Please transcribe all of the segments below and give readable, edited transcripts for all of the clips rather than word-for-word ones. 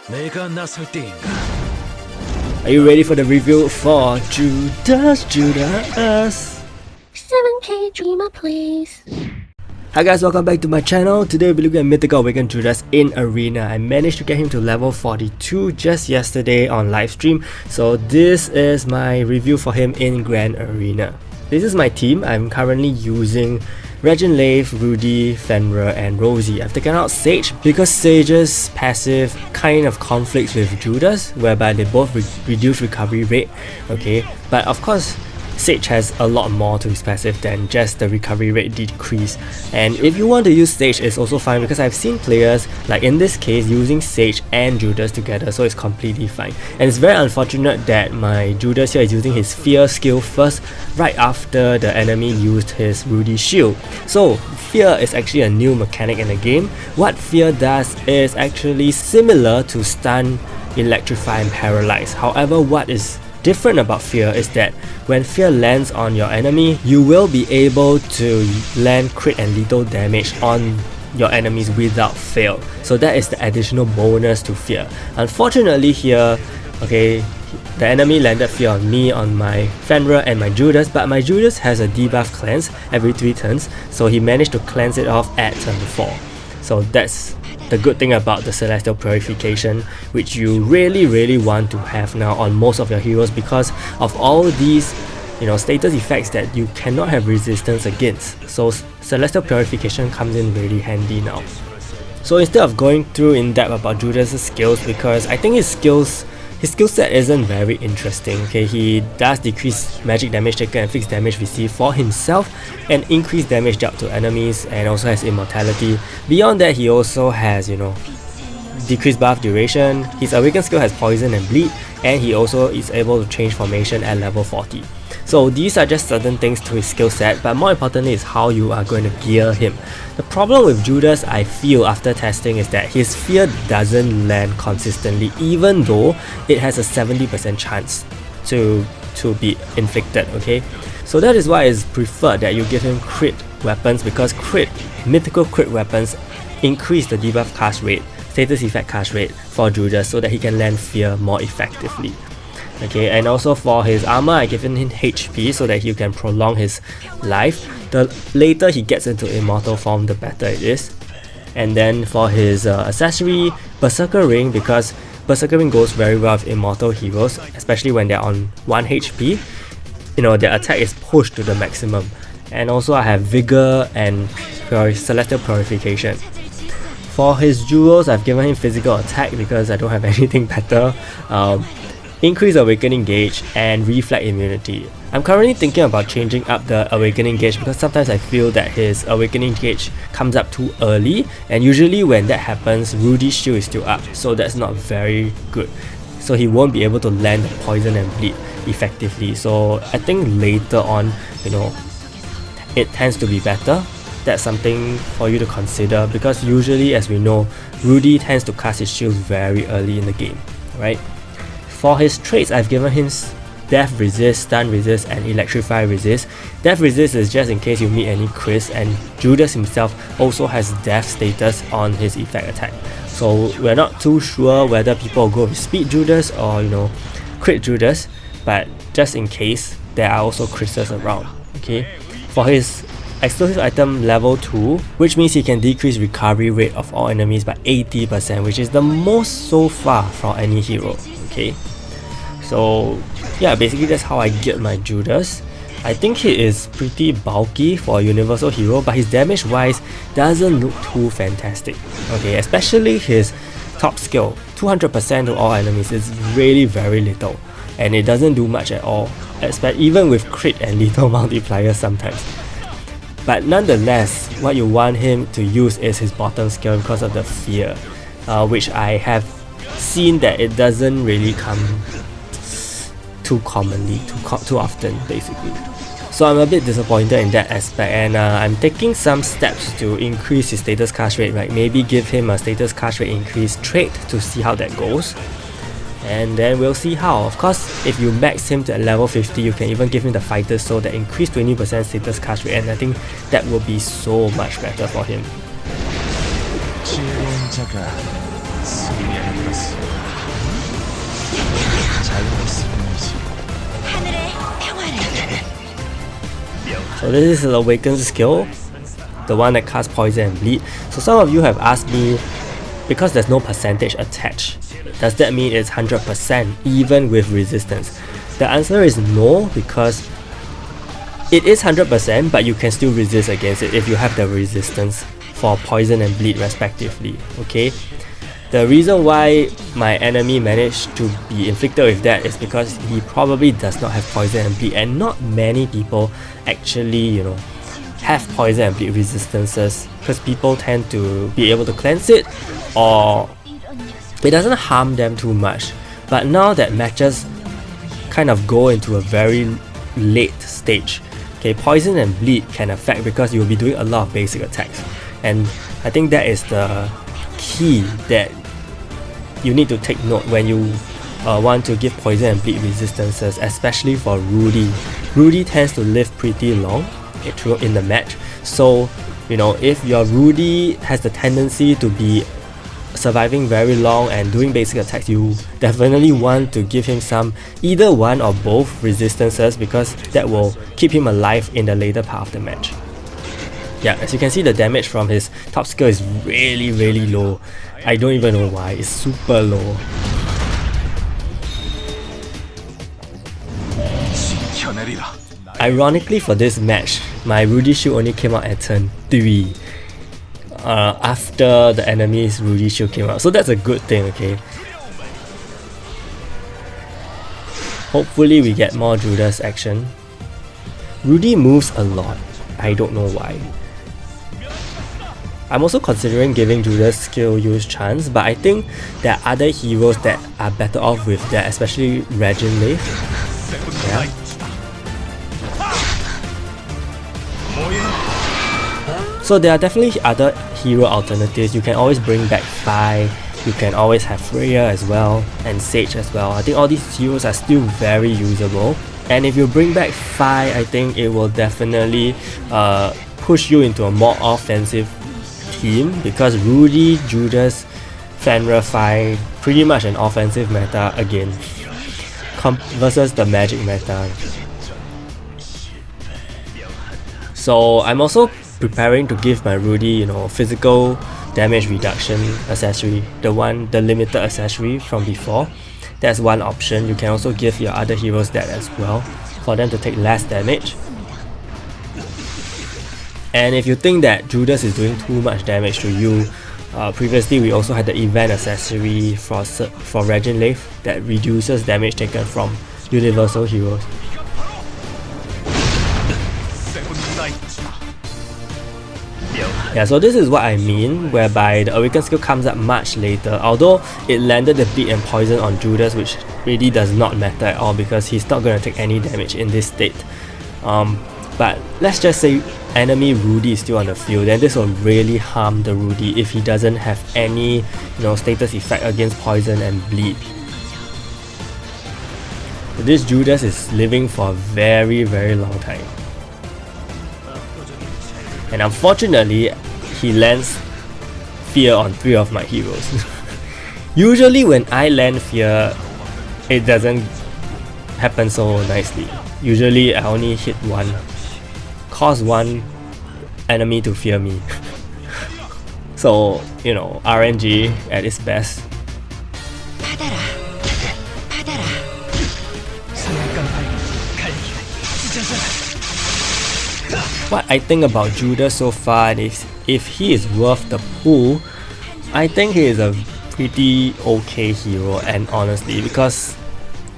Are you ready for the review for Judas? 7K Dreamer, please. Hi guys, welcome back to my channel. Today we'll be looking at Mythical Awakened Judas in Arena. I managed to get him to level 42 just yesterday on live stream. So this is my review for him in Grand Arena. This is my team. I'm currently using Regin Leif, Rudy, Fenrir and Rosie. I've taken out Sage because Sage's passive kind of conflicts with Judas, whereby they both reduce recovery rate, okay? But of course, Sage has a lot more to his passive than just the recovery rate decrease. And if you want to use Sage, it's also fine because I've seen players, like in this case, using Sage and Judas together, so it's completely fine. And it's very unfortunate that my Judas here is using his Fear skill first, right after the enemy used his Rudy shield. So Fear is actually a new mechanic in the game. What Fear does is actually similar to Stun, Electrify and Paralyze. However, what is different about Fear is that when Fear lands on your enemy, you will be able to land crit and lethal damage on your enemies without fail. So that is the additional bonus to Fear. Unfortunately here, okay, the enemy landed Fear on me, on my Fenrir and my Judas, but my Judas has a debuff cleanse every 3 turns, so he managed to cleanse it off at turn 4. So that's the good thing about the Celestial Purification, which you really want to have now on most of your heroes because of all these, status effects that you cannot have resistance against. So Celestial Purification comes in really handy now. So instead of going through in depth about Judas' skills, because I think his skill set isn't very interesting. Okay, he does decrease magic damage taken and fixed damage received for himself and increase damage dealt to enemies, and also has immortality. Beyond that, he also has, decreased buff duration. His awakened skill has poison and bleed, and he also is able to change formation at level 40. So these are just certain things to his skill set, but more importantly is how you are going to gear him. The problem with Judas, I feel after testing, is that his Fear doesn't land consistently, even though it has a 70% chance to be inflicted, okay? So that is why it's preferred that you give him crit weapons, because mythical crit weapons increase the debuff cast rate, status effect cast rate for Judas so that he can land Fear more effectively. Okay, and also for his armor, I given him HP so that he can prolong his life. The later he gets into immortal form, the better it is. And then for his accessory, Berserker Ring, because Berserker Ring goes very well with immortal heroes, especially when they're on 1 HP. Their attack is pushed to the maximum. And also I have Vigor and Celestial Purification. For his jewels, I've given him physical attack because I don't have anything better. Increase awakening gauge and reflect immunity. I'm currently thinking about changing up the awakening gauge because sometimes I feel that his awakening gauge comes up too early, and usually when that happens, Rudy's shield is still up, so that's not very good. So he won't be able to land the poison and bleed effectively. So I think later on, it tends to be better. That's something for you to consider because usually, as we know, Rudy tends to cast his shields very early in the game, right? For his traits, I've given him Death Resist, Stun Resist and Electrify Resist. Death Resist is just in case you meet any crits, and Judas himself also has Death status on his effect attack. So we're not too sure whether people will go with Speed Judas or Crit Judas, but just in case, there are also crystals around. Okay. For his exclusive item level 2, which means he can decrease recovery rate of all enemies by 80%, which is the most so far for any hero. Okay. So yeah, basically that's how I get my Judas. I think he is pretty bulky for a universal hero, but his damage wise doesn't look too fantastic. Okay, especially his top skill, 200% to all enemies is really very little, and it doesn't do much at all, even with crit and lethal multipliers sometimes. But nonetheless, what you want him to use is his bottom skill because of the Fear, which I have seen that it doesn't really come too commonly, too often basically. So I'm a bit disappointed in that aspect, and I'm taking some steps to increase his status cast rate, right? Maybe give him a status cast rate increase trait to see how that goes. And then we'll see how. Of course, if you max him to level 50, you can even give him the Fighter Soul that increase 20% status cast rate, and I think that will be so much better for him. So this is the awakened skill, the one that casts poison and bleed. So some of you have asked me, because there's no percentage attached, does that mean it's 100% even with resistance? The answer is no, because it is 100%, but you can still resist against it if you have the resistance for poison and bleed respectively, okay? The reason why my enemy managed to be inflicted with that is because he probably does not have poison and bleed, and not many people actually, have poison and bleed resistances, because people tend to be able to cleanse it, or it doesn't harm them too much. But now that matches kind of go into a very late stage, okay, poison and bleed can affect because you'll be doing a lot of basic attacks, and I think that is the key that you need to take note when you want to give poison and bleed resistances, especially for Rudy. Rudy tends to live pretty long in the match, so if your Rudy has the tendency to be surviving very long and doing basic attacks, you definitely want to give him some, either one or both resistances, because that will keep him alive in the later part of the match. Yeah, as you can see, the damage from his top skill is really low. I don't even know why, it's super low. Ironically, for this match, my Rudy shield only came out at turn 3 after the enemy's Rudy shield came out, so that's a good thing, okay? Hopefully we get more Judas action. Rudy moves a lot, I don't know why. I'm also considering giving Judas skill use chance, but I think there are other heroes that are better off with that, especially Reginald. Yeah. So there are definitely other hero alternatives. You can always bring back Phi, you can always have Freya as well, and Sage as well. I think all these heroes are still very usable. And if you bring back Phi, I think it will definitely push you into a more offensive team, because Rudy, Judas, Fenrir, Phi, pretty much an offensive meta again versus the magic meta. So I'm also preparing to give my Rudy, physical damage reduction accessory, the limited accessory from before. That's one option. You can also give your other heroes that as well, for them to take less damage. And if you think that Judas is doing too much damage to you, previously we also had the event accessory for Reginald that reduces damage taken from universal heroes. Yeah, so this is what I mean, whereby the awakened skill comes up much later, although it landed the bleed and poison on Judas, which really does not matter at all because he's not going to take any damage in this state. But let's just say enemy Rudy is still on the field, then this will really harm the Rudy if he doesn't have any status effect against poison and bleed. This Judas is living for a very long time. And unfortunately, he lands Fear on 3 of my heroes. Usually when I land Fear, it doesn't happen so nicely. Usually I only hit one, cause one enemy to fear me. So, RNG at its best. What I think about Judas so far is if he is worth the pull, I think he is a pretty okay hero, and honestly, because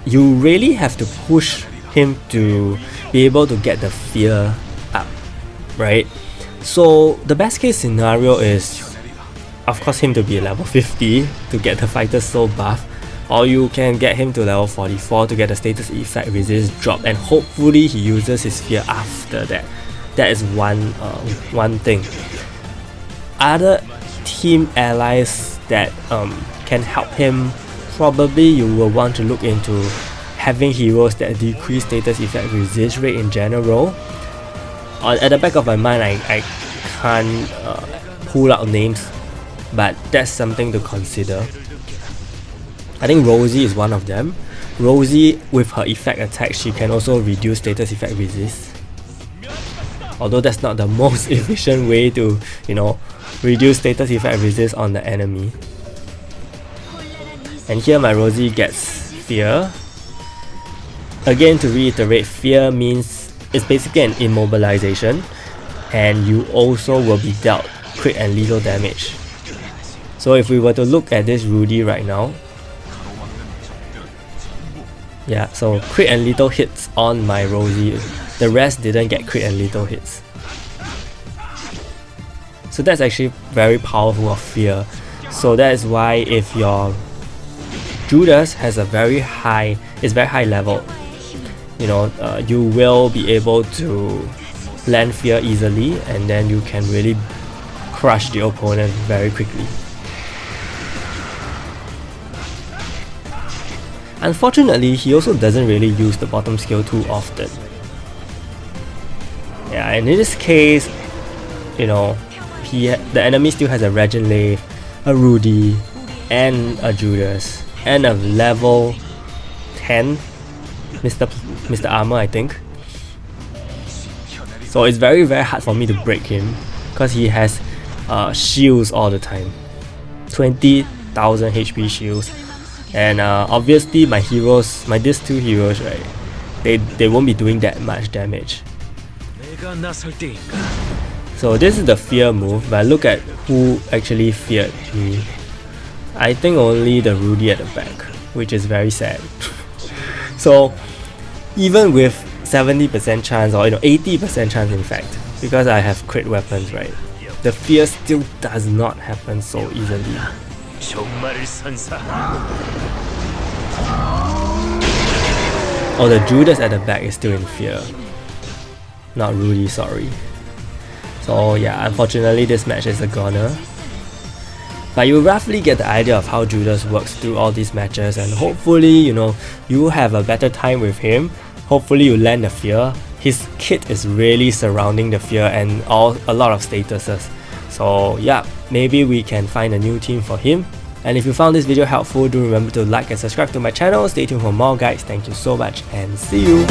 you really have to push him to be able to get the fear up, right? So the best case scenario is, of course, him to be level 50 to get the fighter soul buff, or you can get him to level 44 to get the status effect resist drop, and hopefully he uses his fear after that. That is one thing. Other team allies that can help him, probably you will want to look into having heroes that decrease status effect resist rate in general. At the back of my mind, I can't pull out names, but that's something to consider. I think Rosie is one of them. Rosie, with her effect attack, she can also reduce status effect resist. although that's not the most efficient way to, you know, reduce status effect resist on the enemy. And here my Rosie gets Fear. Again, to reiterate, Fear means it's basically an immobilization, and you also will be dealt crit and lethal damage. So if we were to look at this Rudy right now, yeah, so crit and lethal hits on my Rosie, the rest didn't get crit and lethal hits. So that's actually very powerful of Fear. So that is why if your Judas has a very high level, you know, you will be able to land Fear easily, and then you can really crush the opponent very quickly. Unfortunately, he also doesn't really use the bottom skill too often. Yeah, and in this case, you know, the enemy still has a Regenlave, a Rudy, and a Judas, and a level 10 Mr. Armor, I think. So it's very hard for me to break him because he has shields all the time, 20,000 HP shields, and obviously these two heroes, right, they won't be doing that much damage. So this is the Fear move, but look at who actually feared me. I think only the Rudy at the back, which is very sad. So even with 70% chance, or 80% chance in fact, because I have crit weapons, right, the Fear still does not happen so easily. Oh, the Judas at the back is still in Fear, not Rudy, sorry. So yeah, unfortunately this match is a goner. But you roughly get the idea of how Judas works through all these matches, and hopefully, you have a better time with him. Hopefully you land the Fear. His kit is really surrounding the Fear and a lot of statuses. So yeah, maybe we can find a new team for him. And if you found this video helpful, do remember to like and subscribe to my channel. Stay tuned for more guides. Thank you so much and see you!